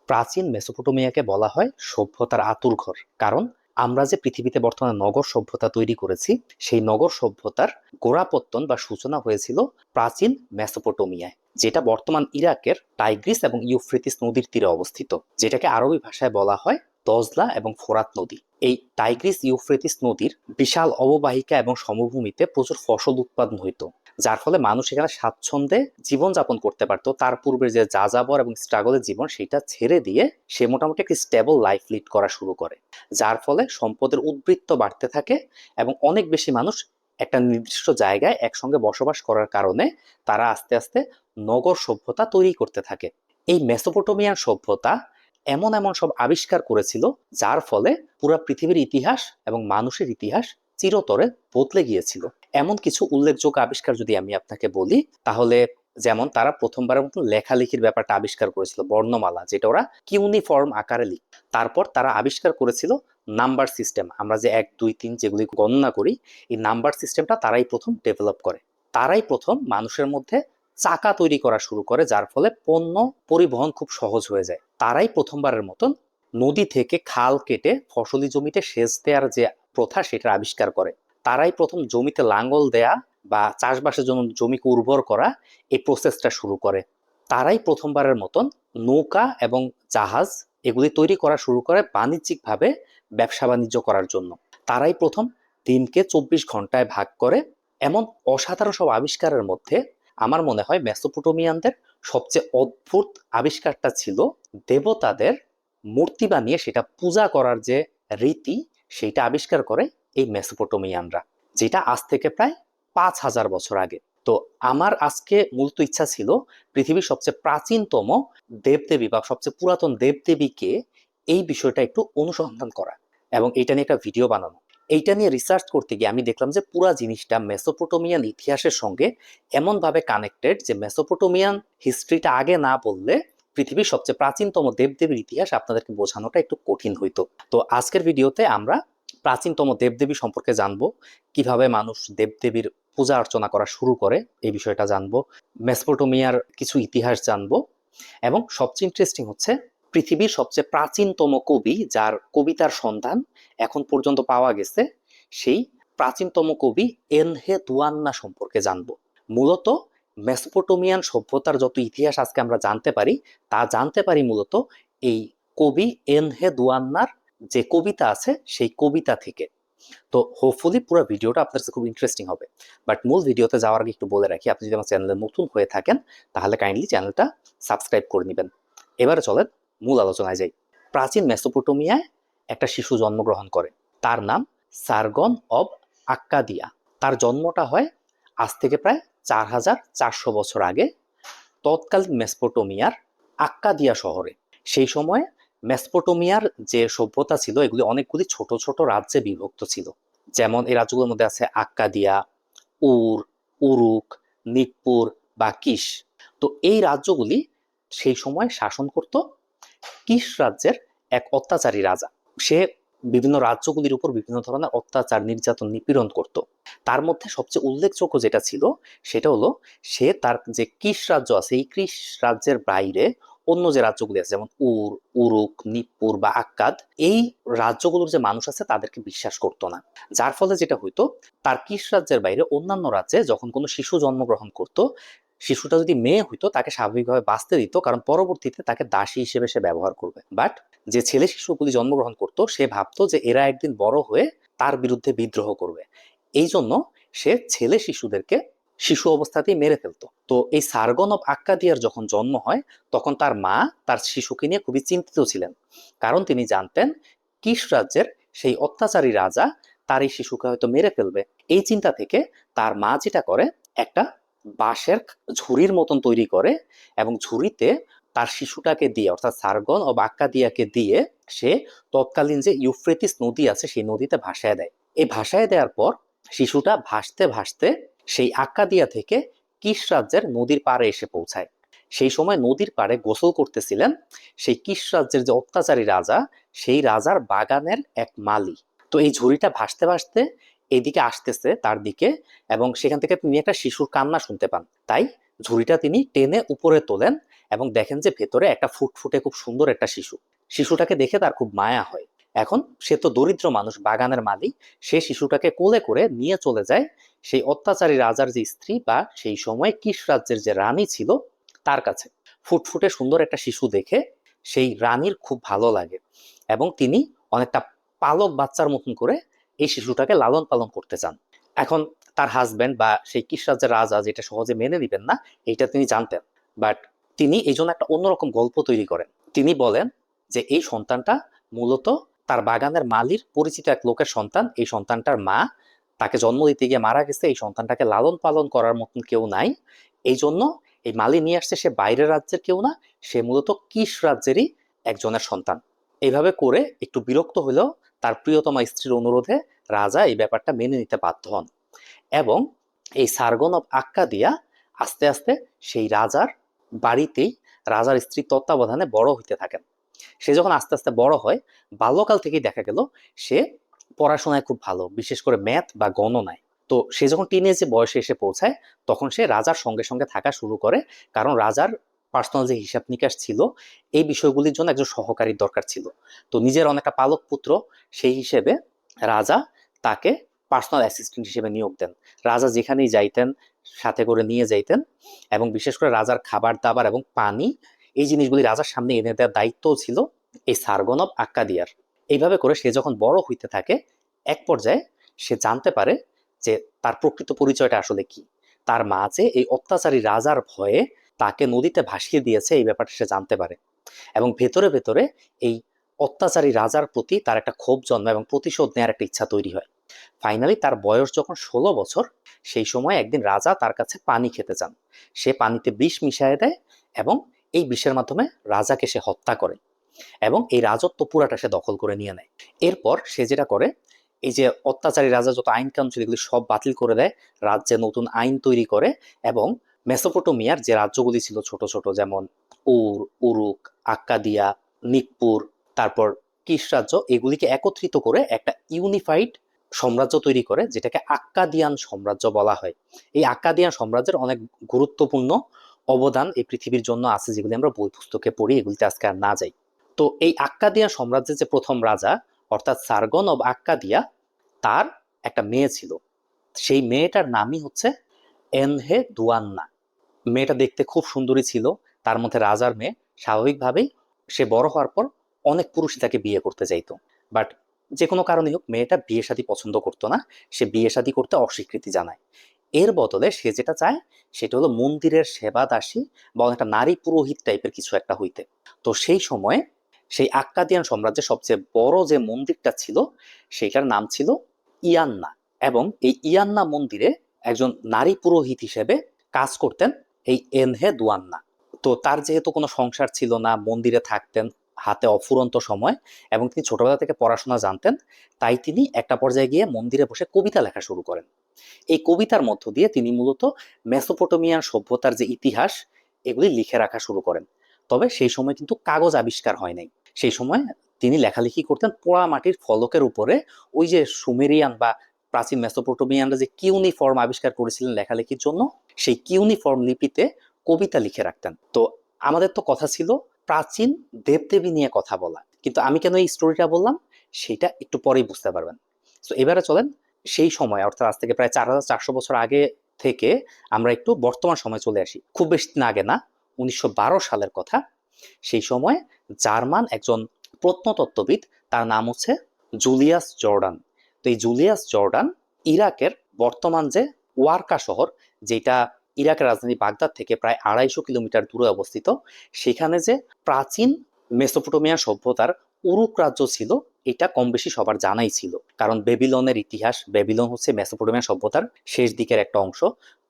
প্রাচীন মেসোপটেমিয়াকে বলা হয় সভ্যতার আঁতুড়ঘর। কারণ আমরা যে পৃথিবীতে বর্তমানে নগর সভ্যতা তৈরি করেছি, সেই নগর সভ্যতার গোড়াপত্তন বা সূচনা হয়েছিল প্রাচীন মেসোপটেমিয়ায়, যেটা বর্তমান ইরাকের টাইগ্রিস এবং ইউফ্রেটিস নদীর তীরে অবস্থিত, যেটাকে আরবি ভাষায় বলা হয় দজলা এবং ফোরাত নদী। এই টাইগ্রিস ইউফ্রেটিস নদীর বিশাল অববাহিকা এবং সমভূমিতে প্রচুর ফসল উৎপাদন হইতো, যার ফলে মানুষ এখানে স্বাচ্ছন্দ্যে জীবনযাপন করতে পারতো। তার পূর্বের যে যাযাবর এবং স্ট্রাগলের জীবন, সেটা ছেড়ে দিয়ে সে মোটামুটি একটি স্টেবল লাইফ লিড করা শুরু করে, যার ফলে সম্পদের উদ্বৃত্ত বাড়তে থাকে এবং অনেক বেশি মানুষ একটা নির্দিষ্ট জায়গায় একসঙ্গে বসবাস করার কারণে তারা আস্তে আস্তে নগর সভ্যতা তৈরি করতে থাকে। এই মেসোপটেমিয়ান সভ্যতা এমন এমন সব আবিষ্কার করেছিল, যার ফলে পুরো পৃথিবীর ইতিহাস এবং মানুষের ইতিহাস চিরতরে বদলে গিয়েছিল। এমন কিছু উল্লেখযোগ্য আবিষ্কার যদি আমি আপনাকে বলি, তাহলে যেমন তারা প্রথমবারের মতো লেখালেখির ব্যাপারটা আবিষ্কার করেছিল, বর্ণমালা, যেটা ওরা কিউনিফর্ম আকারে লিখ। তারপর তারা আবিষ্কার করেছিল নাম্বার সিস্টেম। আমরা যে 1 2 3 যেগুলি গণনা করি, এই নাম্বার সিস্টেমটা তারাই প্রথম ডেভেলপ করে। তারাই প্রথম মানুষের মধ্যে চাকা তৈরি করা শুরু করে, যার ফলে পণ্য পরিবহন খুব সহজ হয়ে যায়। তারাই প্রথমবারের মতন নদী থেকে খাল কেটে ফসলি জমিতে সেচ দেওয়ার যে প্রথা, সেটা আবিষ্কার করে। তারাই প্রথম জমিতে লাঙ্গল দেয়া বা চাষবাসের জন্য জমিকে উর্বর করা, এই প্রসেসটা শুরু করে। তারাই প্রথমবারের মতন নৌকা এবং জাহাজ এগুলি তৈরি করা শুরু করে বাণিজ্যিকভাবে ব্যবসা বাণিজ্য করার জন্য। তারাই প্রথম দিনকে 24 ঘন্টায় ভাগ করে। এমন অসাধারণ সব আবিষ্কারের মধ্যে আমার মনে হয় মেসোপটেমিয়ানদের সবচেয়ে অদ্ভুত আবিষ্কারটা ছিল দেবতাদের মূর্তি বানিয়ে সেটা পূজা করার যে রীতি, সেটা আবিষ্কার করে এই মেসোপটেমিয়ানরা, যেটা আজ থেকে প্রায় 5000 বছর আগে। তো আমার আজকে মূলত ইচ্ছা ছিল পৃথিবীর সবচেয়ে প্রাচীনতম দেবদেবী বা সবচেয়ে পুরাতন দেবদেবীকে, এই বিষয়টা একটু অনুসন্ধান করা এবং এটা নিয়ে একটা ভিডিও বানানো। এইটা নিয়ে রিসার্চ করতে গিয়ে আমি দেখলাম যে পুরা জিনিসটা মেসোপটেমিয়ান ইতিহাসের সঙ্গে এমন ভাবে কানেক্টেড যে মেসোপটেমিয়ান হিস্ট্রিটা আগে না বললে পৃথিবীর সবচেয়ে প্রাচীনতম দেবদেবীর ইতিহাস আপনাদেরকে বোঝানোটা একটু কঠিন হইতো। তো আজকের ভিডিওতে আমরা প্রাচীনতম দেবদেবী সম্পর্কে জানবো, কিভাবে মানুষ দেবদেবীর পূজা অর্চনা করা শুরু করে এই বিষয়টা জানবো, মেসোপটেমিয়ার কিছু ইতিহাস জানবো, এবং সবচেয়ে ইন্টারেস্টিং হচ্ছে পৃথিবীর সবচেয়ে প্রাচীনতম কবি, যার কবিতার সন্ধান এখন পর্যন্ত পাওয়া গেছে, সেই প্রাচীনতম কবি এনহে দুয়ান্না সম্পর্কে জানবো। মূলত মেসোপটেমিয়ান সভ্যতার যত ইতিহাস আজকে আমরা জানতে পারি, তা জানতে পারি মূলত এই কবি এনহে দুয়ান্নার যে কবিতা আছে, সেই কবিতা থেকে। তো হোপফুলি পুরো ভিডিওটা আপনার কাছে খুব ইন্টারেস্টিং হবে। বাট মূল ভিডিওতে যাওয়ার আগে একটু বলে রাখি, আপনি যদি আমার চ্যানেলে নতুন হয়ে থাকেন তাহলে কাইন্ডলি চ্যানেলটা সাবস্ক্রাইব করে নেবেন। এবারে চলেন মূল আলোচনায় যাই। প্রাচীন মেসোপটেমিয়ায় একটা শিশু জন্মগ্রহণ করে, তার নাম সার্গন অব আক্কাদিয়া। তার জন্মটা হয় আজ থেকে প্রায় 4400 বছর আগে তৎকালীন মেসোপটেমিয়ার আক্কাদিয়া শহরে। সেই সময়ে মেসোপটেমিয়ার যে সভ্যতা ছিল, এগুলি অনেকগুলি ছোট ছোট রাজ্যে বিভক্ত ছিল। যেমন এই রাজ্যগুলোর মধ্যে আছে আক্কাদিয়া, উর, উরুক, নিপ্পুর বা কিশ। তো এই রাজ্যগুলি সেই সময় শাসন করত কিশ রাজ্যের এক অত্যাচারী রাজা। সে বিভিন্ন রাজ্যগুলির উপর বিভিন্ন ধরনের অত্যাচার, নির্যাতন, নিপীড়ন করত। তার মধ্যে সবচেয়ে উল্লেখযোগ্য যেটা ছিল, সেটা হলো সে তার যে কিশ রাজ্য আছে, এই কিশ রাজ্যের বাইরে অন্য যে রাজ্যগুলি আছে, যেমন উর, উরুক, নিপ্পুর বা আক্কাদ, এই রাজ্যগুলোর যে মানুষ আছে তাদেরকে বিশ্বাস করতো না। যার ফলে যেটা হইতো, তার কিশ রাজ্যের বাইরে অন্যান্য রাজ্যে যখন কোনো শিশু জন্মগ্রহণ করত, শিশুটা যদি মেয়ে হইতো তাকে স্বাভাবিকভাবে বাঁচতে দিত, কারণ পরবর্তীতে তাকে দাসী হিসেবে সে ব্যবহার করবে। বাট যে ছেলে শিশুগুলি জন্মগ্রহণ করতো, সে ভাবতো যে এরা একদিন বড় হয়ে তার বিরুদ্ধে বিদ্রোহ করবে, এই জন্য সে ছেলে শিশুদেরকে শিশু অবস্থাতেই মেরে ফেলতো। তো এই সার্গন অব আক্কাদিয়ার যখন জন্ম হয়, তখন তার মা তার শিশুকে নিয়ে খুবই চিন্তিত ছিলেন, কারণ তিনি জানতেন কিশ রাজ্যের সেই অত্যাচারী রাজা তার এই শিশুকে হয়তো মেরে ফেলবে। এই চিন্তা থেকে তার মা যেটা করে, একটা বাঁশের ঝুড়ির মতন তৈরি করে এবং ঝুড়িতে তার শিশুটাকে দিয়ে, অর্থাৎ সার্গন ও আক্কাদিয়াকে দিয়ে সে তৎকালীন যে ইউফ্রেটিস নদী আছে সেই নদীতে ভাসায় দেয়। এই ভাসায় দেওয়ার পর শিশুটা ভাসতে ভাসতে সেই আক্কাদিয়া থেকে কিশ রাজ্যের নদীর পাড়ে এসে পৌঁছায়। সেই সময় নদীর পাড়ে গোসল করতেছিলেন সেই কিশ রাজ্যের যে অত্যাচারী রাজা, সেই রাজার বাগানের এক মালি। তো এই ঝুড়িটা ভাসতে ভাসতে এইদিকে আসতেছে তার দিকে, এবং সেখান থেকে তিনি একটা শিশুর কান্না শুনতে পান। তাই ঝুড়িটা তিনি টেনে উপরে তোলেন এবং দেখেন যে ভেতরে একটা ফুটফুটে খুব সুন্দর একটা শিশুটাকে দেখে তার খুব মায়া হয়। এখন সে তো দরিদ্র মানুষ, বাগানের মালিক, সে শিশুটাকে কোলে করে নিয়ে চলে যায় সেই অত্যাচারী রাজার যে স্ত্রী বা সেই সময় কিশ রাজ্যের যে রানী ছিল তার কাছে। ফুটফুটে সুন্দর একটা শিশু দেখে সেই রানীর খুব ভালো লাগে এবং তিনি অনেকটা পালক বাচ্চার মতন করে এই শিশুটাকে লালন পালন করতে চান। এখন তার হাজবেন্ড বা সেই কিশ রাজ্যের রাজা যেটা সহজে মেনে নিবেন না, এটা তিনি জানতেন। বাট তিনি এই জন্য একটা অন্যরকম গল্প তৈরি করেন। তিনি বলেন যে এই সন্তানটা মূলত তার বাগানের মালির পরিচিত এক লোকের সন্তান। এই সন্তানটার মা তাকে জন্ম দিতে গিয়ে মারা গেছে, এই সন্তানটাকে লালন পালন করার মতন কেউ নাই, এই জন্য এই মালি নিয়ে আসছে। সে বাইরের রাজ্যের কেউ না, সে মূলত কিশ রাজ্যেরই একজনের সন্তান। এইভাবে করে একটু বিরক্ত হলেও তার প্রিয়তমা স্ত্রীর অনুরোধে রাজা এই ব্যাপারটা মেনে নিতে বাধ্য হন এবং এই সার্গন অফ আক্কাদিয়া আস্তে আস্তে সেই রাজার বাড়িতেই রাজার স্ত্রীর তত্ত্বাবধানে বড় হইতে থাকেন। সে যখন আস্তে আস্তে বড় হয়, বাল্যকাল থেকেই দেখা গেল সে পড়াশোনায় খুব ভালো, বিশেষ করে ম্যাথ বা গণনায়। তো সে যখন টিনেজ বয়সে এসে পৌঁছায় তখন সে রাজার সঙ্গে সঙ্গে থাকা শুরু করে, কারণ রাজার পার্সোনাল যে হিসাব নিকাশ ছিল এই বিষয়গুলির জন্য একজন সহকারীর দরকার ছিল। তো নিজের অনেকটা পালক পুত্র সেই হিসেবে রাজা তাকে পার্সোনাল অ্যাসিস্ট্যান্ট হিসেবে নিয়োগ দেন। রাজা যেখানেই যাইতেন সাথে করে নিয়ে যাইতেন এবং বিশেষ করে রাজার খাবার দাবার এবং পানি এই জিনিসগুলি রাজার সামনে এনে দেওয়ার দায়িত্বও ছিল এই সার্গন অফ আক্কাদিয়ার। এইভাবে করে সে যখন বড় হইতে থাকে এক পর্যায়ে সে জানতে পারে যে তার প্রকৃত পরিচয়টা আসলে কি। তার মা যে এই অত্যাচারী রাজার ভয়ে তাকে নদীতে ভাসিয়ে দিয়েছে এই ব্যাপারটা সে জানতে পারে এবং ভেতরে ভেতরে এই অত্যাচারী রাজার প্রতি তার একটা ক্ষোভ জন্মায় এবং প্রতিশোধ নেওয়ার একটা ইচ্ছা তৈরি হয়। ফাইনালি তার বয়স যখন 16 বছর, সেই সময় একদিন রাজা তার কাছে পানি খেতে চান। সে পানিতে বিষ মিশিয়ে দেয় এবং এই বিষের মাধ্যমে রাজাকে সে হত্যা করে এবং এই রাজত্ব পুরাটা সে দখল করে নিয়ে নেয়। এরপর সে যেটা করে, এই যে অত্যাচারী রাজা যত আইন কানুন ছিল এগুলি সব বাতিল করে দেয়, রাজ্যে নতুন আইন তৈরি করে এবং মেসোপটেমিয়ার যে রাজ্যগুলি ছিল ছোট ছোট, যেমন উরুক, আক্কাদিয়া, নিকপুর, তারপর কিশ রাজ্য, এগুলিকে একত্রিত করে একটা ইউনিফাইড সাম্রাজ্য তৈরি করে যেটাকে আক্কাদিয়ান সাম্রাজ্য বলা হয়। এই আক্কাদিয়ান সাম্রাজ্যের অনেক গুরুত্বপূর্ণ অবদান এই পৃথিবীর জন্য আছে, যেগুলি আমরা বই পুস্তকে পড়ি, এগুলিতে আজকে আর না যাই। তো এই আক্কাদিয়া সাম্রাজ্যের যে প্রথম রাজা অর্থাৎ সার্গন অব আক্কাদিয়া, তার একটা মেয়ে ছিল। সেই মেয়েটার নামই হচ্ছে এনহে দুয়ান্না। মেয়েটা দেখতে খুব সুন্দরী ছিল, তার মধ্যে রাজার মেয়ে। স্বাভাবিকভাবেই সে বড় হওয়ার পর অনেক পুরুষই তাকে বিয়ে করতে চাইতো। বাট যে কোনো কারণে হোক মেয়েটা বিয়ে শাদী পছন্দ করতো না, সে বিয়ে শাদী করতে অস্বীকৃতি জানায়। এর বদলে সে যেটা চায় সেটা হলো মন্দিরের সেবা দাসী বা একটা নারী পুরোহিত টাইপের কিছু একটা হইতে। তো সেই সময়ে সেই আক্কাদিয়ান সাম্রাজ্যের সবচেয়ে বড় যে মন্দিরটা ছিল সেটার নাম ছিল ইয়ান্না এবং এই ইয়ান্না মন্দিরে একজন নারী পুরোহিত হিসেবে কাজ করতেন এই এনহে দুয়ান্না। তো তার যেহেতু কোনো সংসার ছিল না, মন্দিরে থাকতেন হাতে অফুরন্ত সময় এবং তিনি ছোটবেলা থেকে পড়াশোনা জানতেন, তাই তিনি একটা পর্যায়ে গিয়ে মন্দিরে বসে কবিতা লেখা শুরু করেন। এই কবিতার মধ্য দিয়ে তিনি মূলত মেসোপটেমিয়ান সভ্যতার যে ইতিহাস এগুলি লিখে রাখা শুরু করেন। তবে সেই সময় কিন্তু কাগজ আবিষ্কার হয় নাই। সেই সময় তিনি লেখালেখি করতেন পোড়া মাটির ফলকের উপরে। ওই যে সুমেরিয়ান বা প্রাচীন মেসোপটেমিয়ানরা যে কিউনিফর্ম আবিষ্কার করেছিলেন লেখালেখির জন্য, সেই কিউনিফর্ম লিপিতে কবিতা লিখে রাখতেন। তো আমাদের তো কথা ছিল প্রাচীন দেবদেবী নিয়ে কথা বলা, কিন্তু আমি কেন এই স্টোরিটা বললাম সেটা একটু পরেই বুঝতে পারবেন। তো এবারে চলেন সেই সময় অর্থাৎ আজ থেকে প্রায় 4400 বছর আগে থেকে আমরা একটু বর্তমান সময় চলে আসি। খুব বেশি দিন আগে না, 1912 সালের কথা। সেই সময় জার্মান একজন প্রত্নতত্ত্ববিদ, তার নাম হচ্ছে জুলিয়াস জর্ডান। তো এই জুলিয়াস জর্ডান ইরাকের বর্তমান যে ওয়ারকা শহর, যেটা ইরাকের রাজধানী বাগদাদ থেকে প্রায় 250 কিলোমিটার দূরে অবস্থিত, সেখানে যে প্রাচীন মেসোপটেমিয়া সভ্যতার উরুক রাজ্য ছিল, এটা কম বেশি সবার জানাই ছিল। কারণ বেবিলনের ইতিহাস, বেবিলন হচ্ছে মেসোপটেমিয়া সভ্যতার শেষ দিকের একটা অংশ।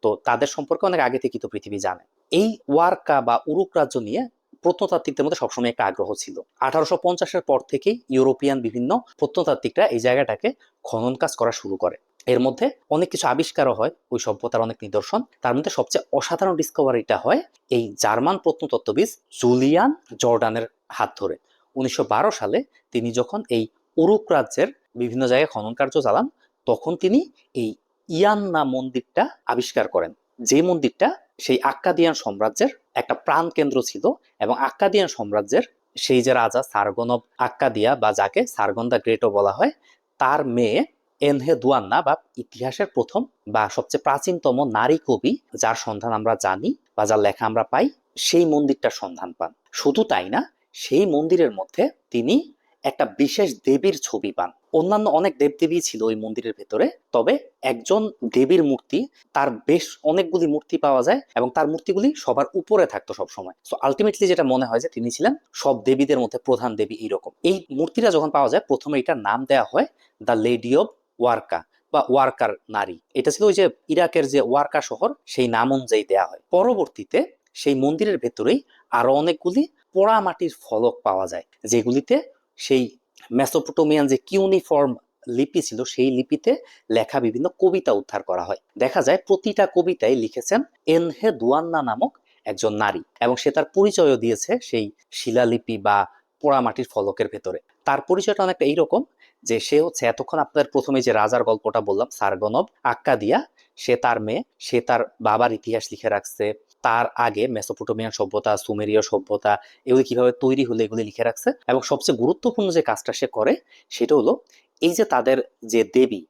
তো তাদের সম্পর্কে অনেক আগে থেকেই তো পৃথিবী জানে। এই ওয়ারকা বা উরুক রাজ্য নিয়ে প্রত্নতাত্ত্বিকদের মধ্যে সবসময় একটা আগ্রহ ছিল। 1850-এর পর থেকেই ইউরোপিয়ান বিভিন্ন প্রত্নতাত্ত্বিকরা এই জায়গাটাকে খনন কাজ করা শুরু করে। এর মধ্যে অনেক কিছু আবিষ্কারও হয়, ওই সভ্যতার অনেক নিদর্শন। তার মধ্যে সবচেয়ে অসাধারণ ডিসকভারিটা হয় এই জার্মান প্রত্নতত্ত্ববিদ জুলিয়ান জর্ডানের হাত ধরে। 1912 সালে তিনি যখন এই উরুক রাজ্যের বিভিন্ন জায়গায় খনন কার্য চালান, তখন তিনি এই ইয়ান্না মন্দিরটা আবিষ্কার করেন, যে মন্দিরটা সেই আক্কাদিয়ান সাম্রাজ্যের একটা প্রাণ কেন্দ্র ছিল, এবং আক্কাদিয়ান সাম্রাজ্যের সেই যে রাজা সার্গন অফ আক্কাদিয়া, বা যাকে সার্গন দ্য গ্রেটও বলা হয়, তার মেয়ে এনহেদুয়ান্না, বা ইতিহাসের প্রথম বা সবচেয়ে প্রাচীনতম নারী কবি যার সন্ধান আমরা জানি বা যার লেখা আমরা পাই, সেই মন্দিরটার সন্ধান পান। শুধু তাই না, সেই মন্দিরের মধ্যে তিনি একটা বিশেষ দেবীর ছবি পান। অন্যান্য অনেক দেবদেবী ছিল ওই মন্দিরের ভেতরে, তবে একজন দেবীর মূর্তি, তার বেশ অনেকগুলি মূর্তি পাওয়া যায়, এবং তার মূর্তিগুলি সবার উপরে থাকতো সবসময়। সো আলটিমেটলি যেটা মনে হয় যে তিনি ছিলেন সব দেবীদের মধ্যে প্রধান দেবী। এইরকম এই মূর্তিটা যখন পাওয়া যায়, প্রথমে এটার নাম দেওয়া হয় দ্য লেডি অফ ওয়ার্কা, বা ওয়ার্কার নারী। এটা ছিল ওই যে ইরাকের যে ওয়ার্কা শহর, সেই নাম অনুযায়ী দেয়া হয়। পরবর্তীতে সেই মন্দিরের ভেতরেই আরো অনেকগুলি পোড়া মাটির ফলক পাওয়া যায়, যেগুলিতে সেই মেসোপটেমিয়ান যে কিউনিফর্ম লিপি ছিল, সেই লিপিতে লেখা বিভিন্ন কবিতা উদ্ধার করা হয়। দেখা যায় প্রতিটা কবিতায় লিখেছেন এনহেদুয়ান্না নামক একজন নারী, এবং সে তার পরিচয়ও দিয়েছে সেই শিলালিপি বা পোড়ামাটির ফলকের ভেতরে। তার পরিচয়টা অনেকটা এইরকম যে সে হচ্ছে, এতক্ষণ আপনাদের প্রথমে যে রাজার গল্পটা বললাম সার্গন অফ আক্কাদিয়া, সে তার মেয়ে, সে তার বাবার ইতিহাস লিখে রাখছে, তার আগে মেসোপটেমিয়ান সভ্যতা, সুমেরীয় সভ্যতা এগুলি কিভাবে তৈরি হলো এগুলি লিখে রাখছে। এবং সবচেয়ে গুরুত্বপূর্ণ যে কাজটা সে করে সেটা হলো এই যে তাদের যে দেবী,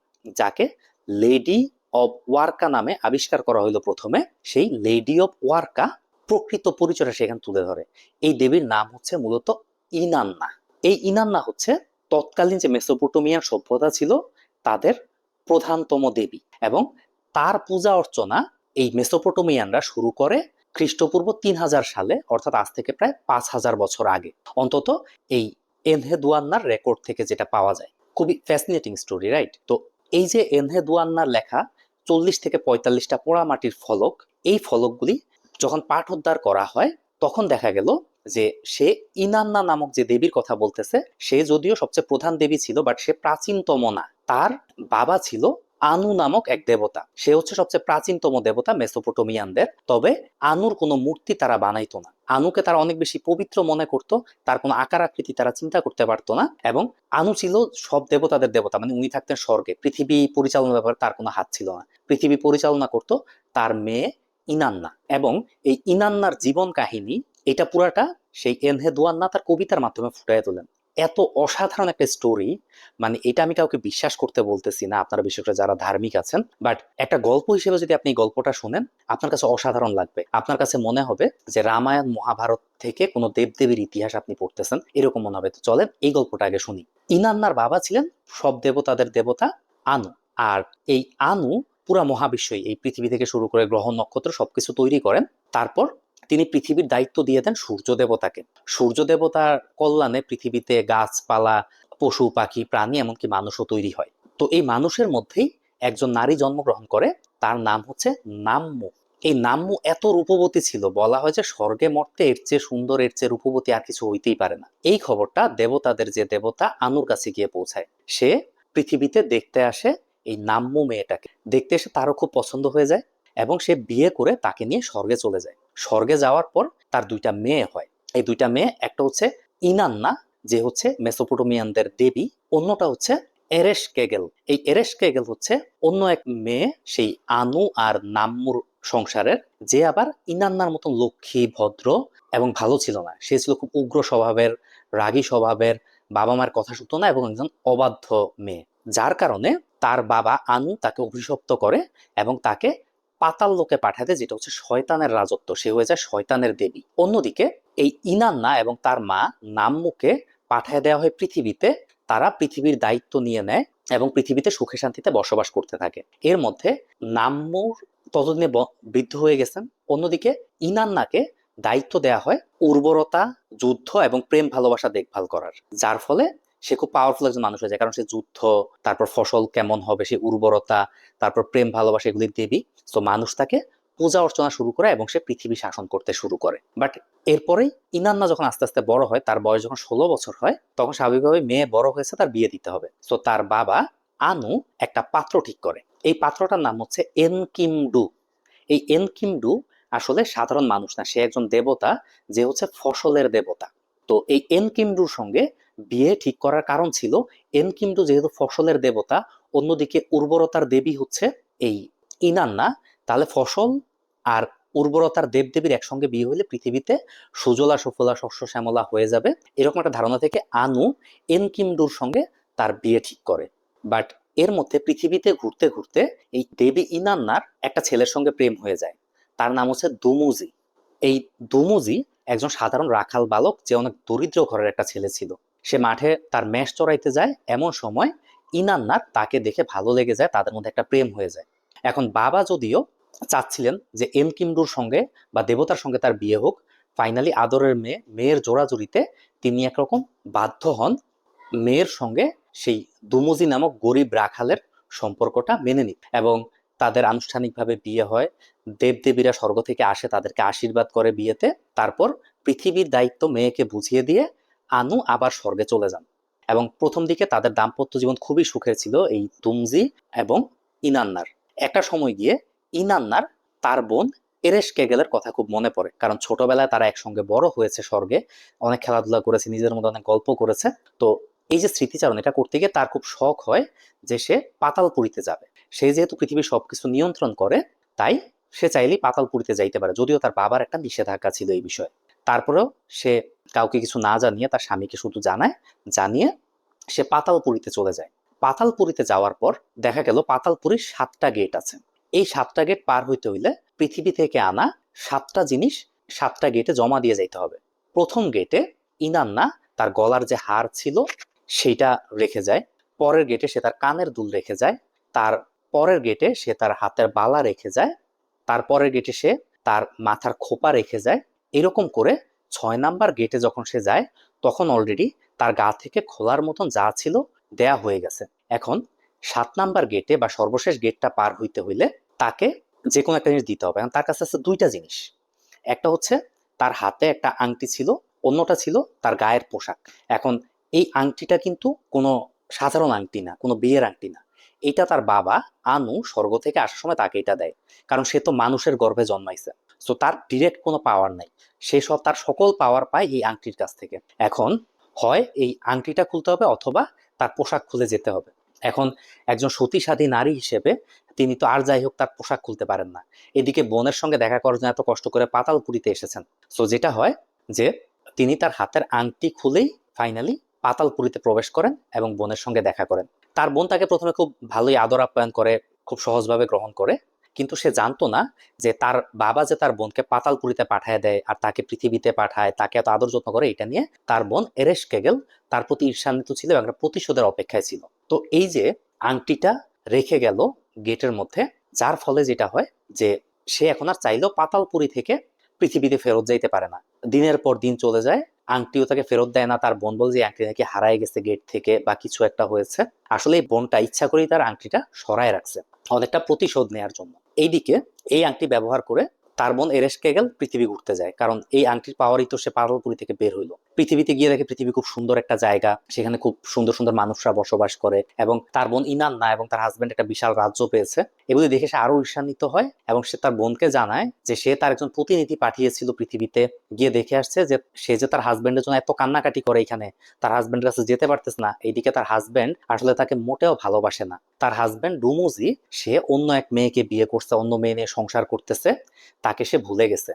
যাকে লেডি অব ওয়ার্কা নামে আবিষ্কার করা হলো প্রথমে, সেই লেডি অব ওয়ার্কা প্রকৃত পরিচয়টা সেখানে তুলে ধরে। এই দেবীর নাম হচ্ছে মূলত ইনান্না। এই ইনান্না হচ্ছে তৎকালীন যে মেসোপটেমিয়ান সভ্যতা ছিল তাদের প্রধানতম দেবী, এবং তার পূজা অর্চনা এই মেসোপটেমিয়ানরা শুরু করে খ্রিস্টপূর্ব 3000 সালে, অর্থাৎ আজ থেকে প্রায় 5000 বছর আগে, অন্তত এই এনহেদুয়ান্নার রেকর্ড থেকে যেটা পাওয়া যায়। খুবই ফ্যাসিনেটিং স্টোরি, রাইট? তো এই যে এনহেদুয়ান্নার লেখা 40 থেকে 45টা পোড়ামাটির ফলক, এই ফলকগুলি যখন পাঠোদ্ধার করা হয়, তখন দেখা গেল যে সে ইনান্না নামক যে দেবীর কথা বলতেছে, সে যদিও সবচেয়ে প্রধান দেবী ছিল, বাট সে প্রাচীনতম না। তার বাবা ছিল আনু নামক এক দেবতা, সে হচ্ছে সবচেয়ে প্রাচীনতম দেবতা মেসোপটেমিয়ানদের। তবে আনুর কোনো মূর্তি তারা বানাইতো না। আনুকে তারা অনেক বেশি পবিত্র মনে করত, তার কোনো আকার আকৃতি তারা চিন্তা করতে পারতো না। এবং আনু ছিল সব দেবতাদের দেবতা, মানে উনি থাকতেন স্বর্গে, পৃথিবী পরিচালনার ব্যাপারে তার কোনো হাত ছিল না। পৃথিবী পরিচালনা করত তার মেয়ে ইনান্না। এবং এই ইনান্নার জীবন কাহিনী এটা পুরাটা সেই এনহেদুয়ান্না তার কবিতার মাধ্যমে ফুটিয়ে তোলেন। এত অসাধারণ একটা স্টোরি, মানে এটা আমি কাউকে বিশ্বাস করতে বলতেছি না, আপনারা বিশেষ করে যারা ধার্মিক আছেন, বাট একটা গল্প হিসেবে যদি আপনি এই গল্পটা শুনেন, আপনার কাছে অসাধারণ লাগবে। আপনার কাছে মনে হবে যে রামায়ণ মহাভারত থেকে কোনো দেবদেবীর ইতিহাস আপনি পড়তেছেন, এরকম মনে হবে। তো চলেন এই গল্পটা আগে শুনি। ইনান্নার বাবা ছিলেন সব দেবতাদের দেবতা আনু। আর এই আনু পুরা মহাবিশ্বই, এই পৃথিবী থেকে শুরু করে গ্রহ নক্ষত্র সবকিছু তৈরি করেন। তারপর তিনি পৃথিবীর দায়িত্ব দিয়ে দেন সূর্য দেবতাকে। সূর্য দেবতার কল্যাণে পৃথিবীতে গাছপালা, পশু পাখি, প্রাণী, এমনকি মানুষও তৈরি হয়। তো এই মানুষের মধ্যেই একজন নারী জন্মগ্রহণ করে, তার নাম হচ্ছে নাম্মু। এই নাম্মু এত রূপবতী ছিল, বলা হয় যে স্বর্গে মর্তে এর চেয়ে সুন্দর, এর চেয়ে রূপবতী আর কিছু হইতেই পারে না। এই খবরটা দেবতাদের যে দেবতা আনুর কাছে গিয়ে পৌঁছায়। সে পৃথিবীতে দেখতে আসে এই নাম্মু মেয়েটাকে। দেখতে এসে তারও খুব পছন্দ হয়ে যায়, এবং সে বিয়ে করে তাকে নিয়ে স্বর্গে চলে যায়। স্বর্গে যাওয়ার পর তার দুইটা মেয়ে হয়। এই দুইটা মেয়ে, একটা হচ্ছে ইনান্না, যে হচ্ছে মেসোপটেমিয়ানদের দেবী, অন্যটা হচ্ছে এরেশ কেগেল। এই এরেশ কেগেল হচ্ছে অন্য এক মেয়ে সেই আনু আর নাম্মুর সংসারের, যে আবার ইনান্নার মতন লক্ষ্মী, ভদ্র এবং ভালো ছিল না। সে ছিল খুব উগ্র স্বভাবের, রাগী স্বভাবের, বাবা মার কথা শুনতো না, এবং একজন অবাধ্য মেয়ে। যার কারণে তার বাবা আনু তাকে অভিশপ্ত করে এবং তাকে পাতাল লোকে পাঠাতে, যেটা হচ্ছে শয়তানের রাজত্ব, সে হয়ে যায় শয়তানের দেবী। অন্যদিকে এই ইনান্না এবং তার মা নাম্মুকে পাঠিয়ে দেওয়া হয় পৃথিবীতে। তারা পৃথিবীর দায়িত্ব নিয়ে নেয় এবং পৃথিবীতে সুখে শান্তিতে বসবাস করতে থাকে। এর মধ্যে নাম্মুর ততদিনে বৃদ্ধ হয়ে গেছেন। অন্যদিকে ইনান্নাকে দায়িত্ব দেয়া হয় উর্বরতা, যুদ্ধ এবং প্রেম ভালোবাসা দেখভাল করার, যার ফলে সে খুব পাওয়ারফুল একজন মানুষ হয়ে যায়। কারণ সে যুদ্ধ, তারপর ফসল কেমন হবে, সে উর্বরতা, তারপর প্রেম ভালোবাসা এগুলির দেবী। তো মানুষ তাকে পূজা অর্চনা শুরু করে এবং সে পৃথিবী শাসন করতে শুরু করে। বাট এরপরেই ইনান্না যখন আস্তে আস্তে বড় হয়, তার বয়স যখন 16 বছর হয়, তখন স্বাভাবিকভাবে মেয়ে বড় হয়েছে, তার বিয়ে দিতে হবে। তো তার বাবা আনু একটা পাত্র ঠিক করে। এই পাত্রটার নাম হচ্ছে এনকিমডু। এই এনকিমডু আসলে সাধারণ মানুষ না, সে একজন দেবতা, যে হচ্ছে ফসলের দেবতা। তো এই এনকিমডুর সঙ্গে বিয়ে ঠিক করার কারণ ছিল, এনকিমডু যেহেতু ফসলের দেবতা, অন্যদিকে উর্বরতার দেবী হচ্ছে এই ইনান্না, তাহলে ফসল আর উর্বরতার দেবদেবীর একসঙ্গে বিয়ে হলে পৃথিবীতে সুজলা সুফলা শস্য শ্যামলা হয়ে যাবে, এরকম একটা ধারণা থেকে আনু এনকিমডুর সঙ্গে তার বিয়ে ঠিক করে। বাট এর মধ্যে পৃথিবীতে ঘুরতে ঘুরতে এই দেবী ইনান্নার একটা ছেলের সঙ্গে প্রেম হয়ে যায়, তার নাম হচ্ছে দুমুজি। এই দুমুজি একজন সাধারণ রাখাল বালক, যে অনেক দরিদ্র ঘরের একটা ছেলে ছিল। সে মাঠে তার মেষ চড়াইতে যায়, এমন সময় ইনান্নার তাকে দেখে ভালো লেগে যায়, তাদের মধ্যে একটা প্রেম হয়ে যায়। এখন বাবা যদিও চাচ্ছিলেন যে এনকিমডুর সঙ্গে বা দেবতার সঙ্গে তার বিয়ে হোক, ফাইনালি আদরের মেয়ের জোড়াজুড়িতে তিনি একরকম বাধ্য হন মেয়ের সঙ্গে সেই দুমুজি নামক গরিব রাখালের সম্পর্কটা মেনে নিতে, এবং তাদের আনুষ্ঠানিকভাবে বিয়ে হয়। দেবদেবীরা স্বর্গ থেকে আসে, তাদেরকে আশীর্বাদ করে বিয়েতে। তারপর পৃথিবীর দায়িত্ব মেয়েকে বুঝিয়ে দিয়ে আনু আবার স্বর্গে চলে যান। এবং প্রথম দিকে তাদের দাম্পত্য জীবন খুবই সুখের ছিল, এই তুমজি এবং ইনান্নার। একটা সময় গিয়ে ইনান্নার তার বোন এরেশকেগেলের কথা খুব মনে পড়ে, কারণ ছোটবেলায় তারা একসঙ্গে বড় হয়েছে স্বর্গে, অনেক খেলাধুলা করেছে, নিজেদের মধ্যে অনেক গল্প করেছে। তো এই যে স্মৃতিচারণ, এটা করতে গিয়ে তার খুব শখ হয় যে সে পাতালপুরীতে যাবে। সে যেহেতু পৃথিবীর সবকিছু নিয়ন্ত্রণ করে, তাই সে চাইলেই পাতালপুরীতে যাইতে পারে, যদিও তার বাবার একটা নিষেধাজ্ঞা ছিল এই বিষয়ে। তারপরেও সে কাউকে কিছু না জানিয়ে তার স্বামীকে শুধু জানিয়ে সে পাতালপুরীতে চলে যায়। পাতালপুরীতে যাওয়ার পর দেখা গেল পাতালপুরীর 7টা গেট আছে। এই 7টা গেট পার হইতে হইলে পৃথিবী থেকে আনা 7টা জিনিস 7টা গেটে জমা দিয়ে যাইতে হবে। প্রথম গেটে ইনান্না তার গলার যে হার ছিল সেইটা রেখে যায়। পরের গেটে সে তার কানের দুল রেখে যায়। তার পরের গেটে সে তার হাতের বালা রেখে যায়। তারপরের গেটে সে তার মাথার খোপা রেখে যায়। এরকম করে 6 নাম্বার গেটে যখন সে যায়, তখন অলরেডি তার গা থেকে খোলার মতন যা ছিল দেয়া হয়ে গেছে। এখন 7 নাম্বার গেটে বা সর্বশেষ গেটটা পার হইতে হইলে তাকে যে কোনো একটা জিনিস দিতে হবে। এখন তার কাছে আছে 2টা জিনিস। একটা হচ্ছে তার হাতে একটা আংটি ছিল, অন্যটা ছিল তার গায়ের পোশাক। এখন এই আংটিটা কিন্তু কোনো সাধারণ আংটি না, কোনো বিয়ের আংটি না। এটা তার বাবা আনু স্বর্গ থেকে আসার সময় তাকে এটা দেয়, কারণ সে তো মানুষের গর্ভে জন্মাইছে। সো তার ডিরেক্ট কোনো পাওয়ার নাই, তার সকল পাওয়ার পায় এই আংটির কাছ থেকে। এখন হয় এই আংটিটা খুলতে হবে, অথবা তার পোশাক খুলে যেতে হবে। এখন একজন সতীসাধী নারী হিসেবে তিনি তো আর যাই হোক তার পোশাক খুলতে পারেন না। এদিকে বোনের সঙ্গে দেখা করার জন্য এত কষ্ট করে পাতালপুরীতে এসেছেন। সো যেটা হয় যে তিনি তার হাতের আংটি খুলেই ফাইনালি পাতালপুরীতে প্রবেশ করেন এবং বোনের সঙ্গে দেখা করেন। তার বোন তাকে প্রথমে খুব ভালোই আদর আপ্যায়ন করে, খুব সহজভাবে গ্রহণ করে। কিন্তু সে জানতো না যে তার বাবা যে তার বোনকে পাতালপুরীতে পাঠায় দেয় আর তাকে পৃথিবীতে পাঠায়, তাকে এত আদর যত্ন করে, এটা নিয়ে তার বোন এরেশকেগেল তার প্রতি ঈর্ষান্বিত ছিল এবং একটা প্রতিশোধের অপেক্ষায় ছিল। তো এই যে আংটিটা রেখে গেল গেটের মধ্যে, যার ফলে যেটা হয় যে সে এখন আর চাইলেও পাতালপুরী থেকে পৃথিবীতে ফেরত যাইতে পারে না। দিনের পর দিন চলে যায়, আংটিও তাকে ফেরত দেয় না। তার বোন বলে যে আংটি নাকি হারায় গেছে গেট থেকে বা কিছু একটা হয়েছে। আসলে এই বোনটা ইচ্ছা করেই তার আংটিটা সরায় রাখছে, অনেকটা প্রতিশোধ নেয়ার জন্য। এইদিকে এই আংটি ব্যবহার করে তার বোন এরেশকেগেল পৃথিবী ঘুরতে যায়, কারণ এই আংটির পাওয়ারই তো সে পাতালপুরী থেকে বের হইলো। পৃথিবীতে গিয়ে দেখে পৃথিবী খুব সুন্দর একটা জায়গা, সেখানে খুব সুন্দর সুন্দর মানুষরা বসবাস করে, এবং তার বোন ইনান্না এবং তার হাজবেন্ড একটা বিশাল রাজ্য পেয়েছে। এগুলি দেখে সে আরো ঈর্ষান্বিত হয় এবং সে তার বোনকে জানায় যে সে তার একজন প্রতিনিধি পাঠিয়েছিল পৃথিবীতে, গিয়ে দেখে আসছে যে সে যে তার হাজবেন্ডের জন্য এত কান্নাকাটি করে, এখানে তার হাজবেন্ডের কাছে যেতে পারতেছে না। এইদিকে তার হাজবেন্ড আসলে তাকে মোটেও ভালোবাসে না। তার হাজবেন্ড ডুমুজি সে অন্য এক মেয়েকে বিয়ে করছে, অন্য মেয়ে নিয়ে সংসার করতেছে, তাকে সে ভুলে গেছে।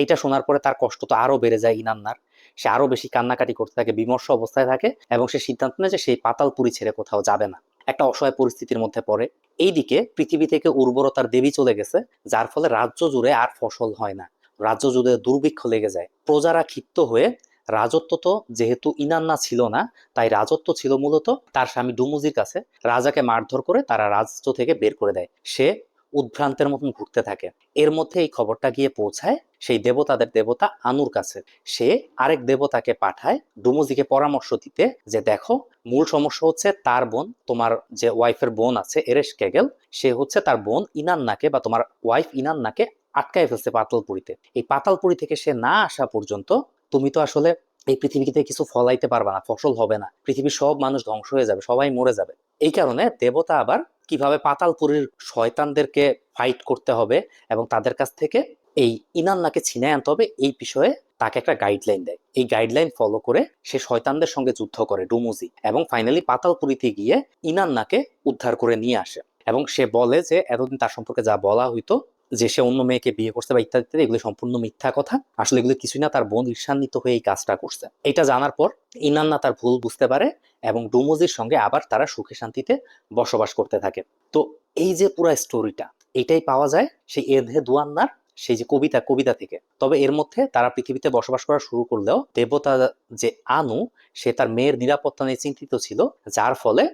এইটা শোনার পরে তার কষ্ট তো আরো বেড়ে যায় ইনান্নার। সে আরো বেশি কান্নাকাটি করতে থাকে, বিমর্ষ অবস্থায় থাকে, এবং সে সিদ্ধান্ত নেয় যে সেই পাতালপুরী ছেড়ে কোথাও যাবে না। একটা অসহায় পরিস্থিতির মধ্যে পড়ে। এইদিকে পৃথিবী থেকে উর্বরতার দেবী চলে গেছে, যার ফলে রাজ্য জুড়ে আর ফসল হয় না, রাজ্য জুড়ে দুর্ভিক্ষ লেগে যায়। প্রজারা ক্ষিপ্ত হয়ে, রাজত্ব তো যেহেতু ইনান্না ছিল না, তাই রাজত্ব ছিল মূলত তার স্বামী ডুমুজির কাছে। রাজাকে মারধর করে তারা রাজ্য থেকে বের করে দেয়। সে উদ্ভ্রান্তের মতন ঘুরতে থাকে। এর মধ্যে এই খবরটা গিয়ে পৌঁছায় সেই দেবতাদের দেবতা আনুর কাছে। সে আরেক দেবতাকে পাঠায় ডুমুজিকে পরামর্শ দিতে যে দেখো, মূল সমস্যা হচ্ছে তার বোন, তোমার যে ওয়াইফের বোন আছে এরেশকেগেল, সে হচ্ছে তার বোন ইনান্নাকে বা তোমার ওয়াইফ ইনান্নাকে আটকায় ফেলছে পাতালপুরীতে। এই পাতালপুরী থেকে সে না আসা পর্যন্ত তুমি তো আসলে এই পৃথিবীতে কিছু ফলাইতে পারবা না, ফসল হবে না, পৃথিবীর সব মানুষ ধ্বংস হয়ে যাবে, সবাই মরে যাবে। এই কারণে দেবতা আবার কিভাবে পাতালপুরীর শয়তানদেরকে ফাইট করতে হবে এবং তাদের কাছ থেকে এই ইনান্নাকে ছিনায় আনতে হবে, এই বিষয়ে তাকে একটা গাইডলাইন দেয়। এই গাইডলাইন ফলো করে সে শয়তানদের সঙ্গে যুদ্ধ করে ডুমুজি, এবং ফাইনালি পাতালপুরীতে গিয়ে ইনান্নাকে উদ্ধার করে নিয়ে আসে। এবং সে বলে যে এতদিন তার সম্পর্কে যা বলা হইতো যে সে অন্য মেয়েকে বিয়ে করছে বা ইত্যাদি ইত্যাদি, এগুলো সম্পূর্ণ মিথ্যা কথা। আসলে এগুলো কিছুই না, তার বোন ঈর্ষান্বিত হয়ে এই কাজটা করছে। এটা জানার পর ইনান্না তার ভুল বুঝতে পারে এবং ডুমুজির সঙ্গে আবার তারা সুখে শান্তিতে বসবাস করতে থাকে। তো এই যে পুরো স্টোরিটা, এটাই পাওয়া যায় সেই এধে দুয়ান্নার সেই যে কবিতা থেকে। তবে এর মধ্যে তারা পৃথিবীতে বসবাস করা শুরু করলেও দেবতা যে আনু, সে তার মেয়ের নিরাপত্তা নিয়ে চিন্তিত ছিল, যার ফলে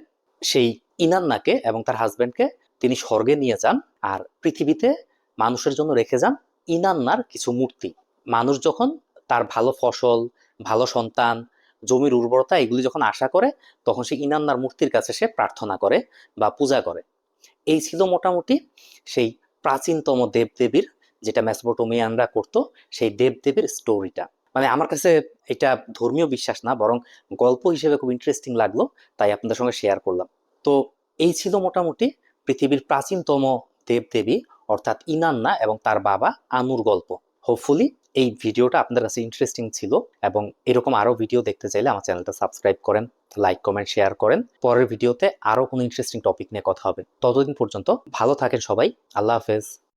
সেই ইনান্নাকে এবং তার হাজবেন্ডকে তিনি স্বর্গে নিয়ে যান, আর পৃথিবীতে মানুষের জন্য রেখে যান ইনান্নার কিছু মূর্তি। মানুষ যখন তার ভালো ফসল, ভালো সন্তান, জমির উর্বরতা এগুলি যখন আশা করে, তখন সেই ইনান্নার মূর্তির কাছে সে প্রার্থনা করে বা পূজা করে। এই ছিল মোটামুটি সেই প্রাচীনতম দেবদেবীর, যেটা মেসোপটেমিয়ানরা করতো, সেই দেবদেবীর স্টোরিটা। মানে আমার কাছে এটা ধর্মীয় বিশ্বাস না, বরং গল্প হিসেবে খুব ইন্টারেস্টিং লাগলো, তাই আপনাদের সঙ্গে শেয়ার করলাম। তো এই ছিল মোটামুটি পৃথিবীর প্রাচীনতম দেবদেবী অর্থাৎ ইনান্না এবং তার বাবা আনুর গল্প। হোপফুলি এই ভিডিওটা আপনাদের কাছে ইন্টারেস্টিং ছিল, এবং এরকম আরো ভিডিও দেখতে চাইলে আমার চ্যানেলটা সাবস্ক্রাইব করেন, লাইক কমেন্ট শেয়ার করেন। পরের ভিডিওতে আরো কোনো ইন্টারেস্টিং টপিক নিয়ে কথা হবে। ততদিন পর্যন্ত ভালো থাকেন সবাই। আল্লাহ হাফেজ।